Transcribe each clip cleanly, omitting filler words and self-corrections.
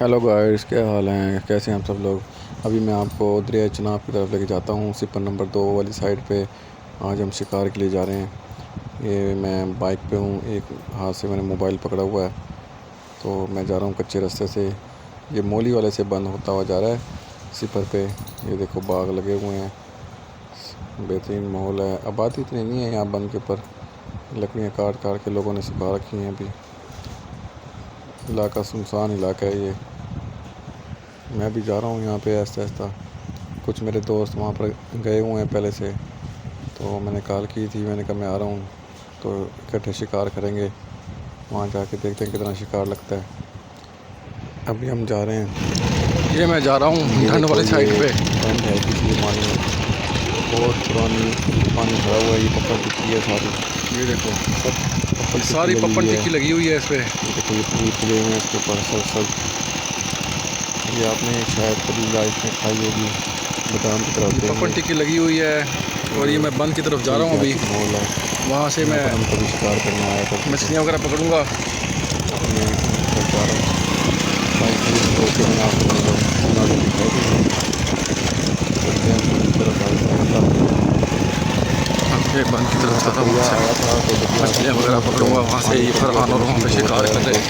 Hello guys, क्या हाल हैं? कैसे हैं आप सब लोग? अभी मैं आपको दरिया चनाब की तरफ लेके जाता हूँ, सिपर नंबर 2 वाली साइड पे। आज हम शिकार के लिए जा रहे हैं। ये मैं बाइक पे हूँ, एक हाथ से मैंने मोबाइल पकड़ा हुआ है, तो मैं जा रहा हूँ कच्चे रास्ते से। ये मोली वाले से बंद होता हुआ जा रहा है सिपर पे। ये देखो बाग लगे हुए हैं, बेहतरीन माहौल है। आबादी इतनी नहीं है यहाँ बंद के ऊपर, लकड़ियाँ काट काट के लोगों ने सुखा रखी हैं। अभी इलाका सुनसान इलाका है ये। मैं भी जा रहा हूँ यहाँ पे आहिस्ता आहिस्ता। कुछ मेरे दोस्त वहाँ पर गए हुए हैं पहले से, तो मैंने कॉल की थी, मैंने कहा मैं आ रहा हूँ, तो इकट्ठे शिकार करेंगे। वहाँ जाके देखते हैं कितना शिकार लगता है। अभी हम जा रहे हैं। ये मैं जा रहा हूँ ठंड वाली साइड पे। ठंड है पिछली मानी में, बहुत पुरानी पानी भरा हुआ है। ये पप्पन टिक्की है सारी, ये देखो सब सारी पप्पन टिक्की लगी हुई है इस पर। देखो ये फूल खिले हुए हैं इसके ऊपर सब। ये आपने शायद कभी लाइफ में खाई होगी, बादाम की तरफ पपन टिक्की लगी हुई है। और ये मैं बंद की तरफ जा रहा हूँ अभी। वहाँ से मैं कभी शिकार करने आया था, मछलियाँ वगैरह पकड़ूँगा। ये बंद की तरफ जाता हूँ, मछलियाँ वगैरह पकड़ूँगा वहाँ से। ये फरहान और वहाँ पे शिकार कर रहे हैं,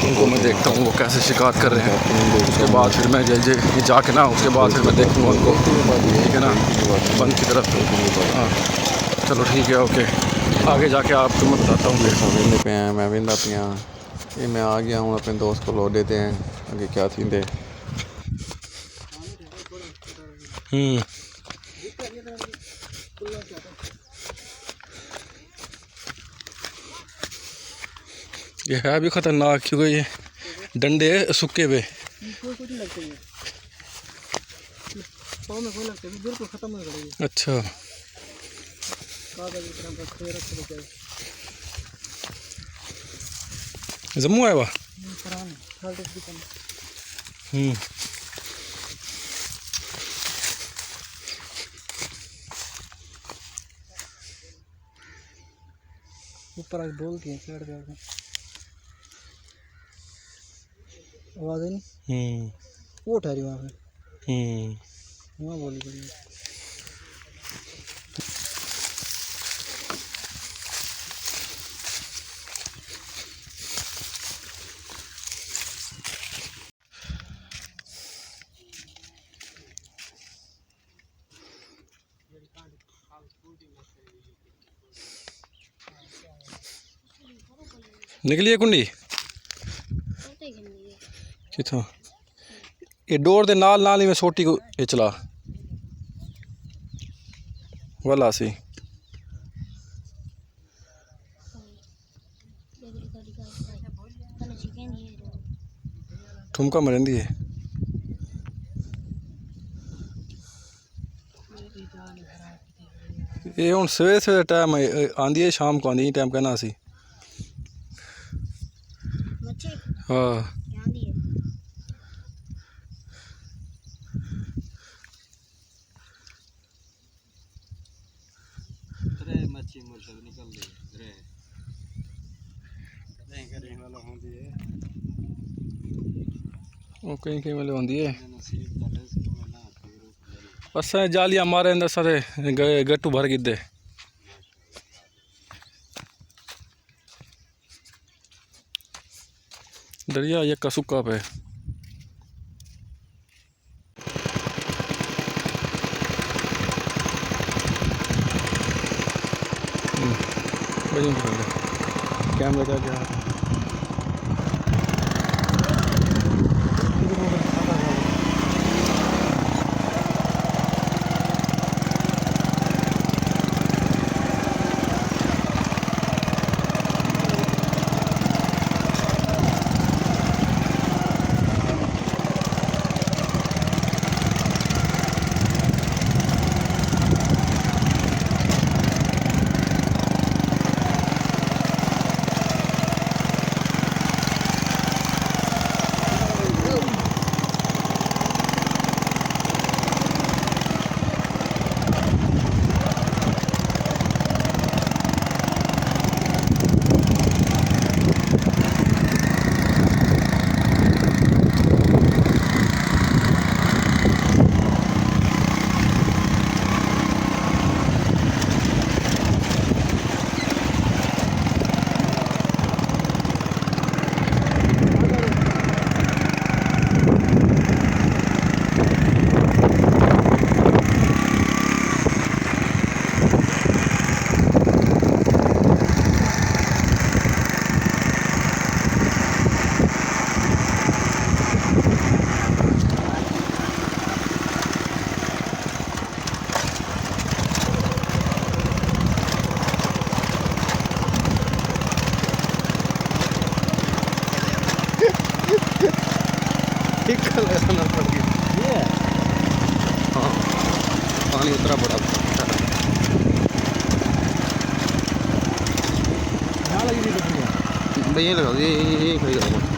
उनको मैं देखता हूँ वो कैसे शिकार कर रहे हैं। उसके बाद फिर मैं जाके ना, उसके बाद फिर मैं देखूँगा उनको, ठीक है ना, बंद की तरफ। हाँ चलो ठीक है, ओके। आगे जाके आपको मैं बताता हूँ। वेंदे पे हैं, मैं वेंदा पे हाँ। ये मैं आ गया हूँ, अपने दोस्त को लो देते हैं आगे क्या थी दे। ये है भी ख़तरनाक, क्योंकि ये डंडे सूखे हुए। अच्छा, जम्मू है वह। ऊपर आके बोलती है चढ़ जाएगा, आवाज़ नहीं। वो ठहरी वहाँ पे, वहाँ बोली करी। निकली है कुंडी किथों? ये डोर दे नाल नाल ही मैं सोटी को ये चला वाला सी। ठुमका मरेंदी है। ये हुण सवेरे सवेरे टाइम आंदी है, शाम को आंदी टाइम कहना सी। हाँ कहीं कहीं वाले होंदी है। अस जालियां मारे अंदर गट्टू भर गिद्धे। दरिया यक्का सुक्का पे। कैमरा जा गया। लगाना पड़ गया। ये हाँ पानी उतरा बड़ा यहाँ लगी थी भैया लगा दो, ये खड़ी करो।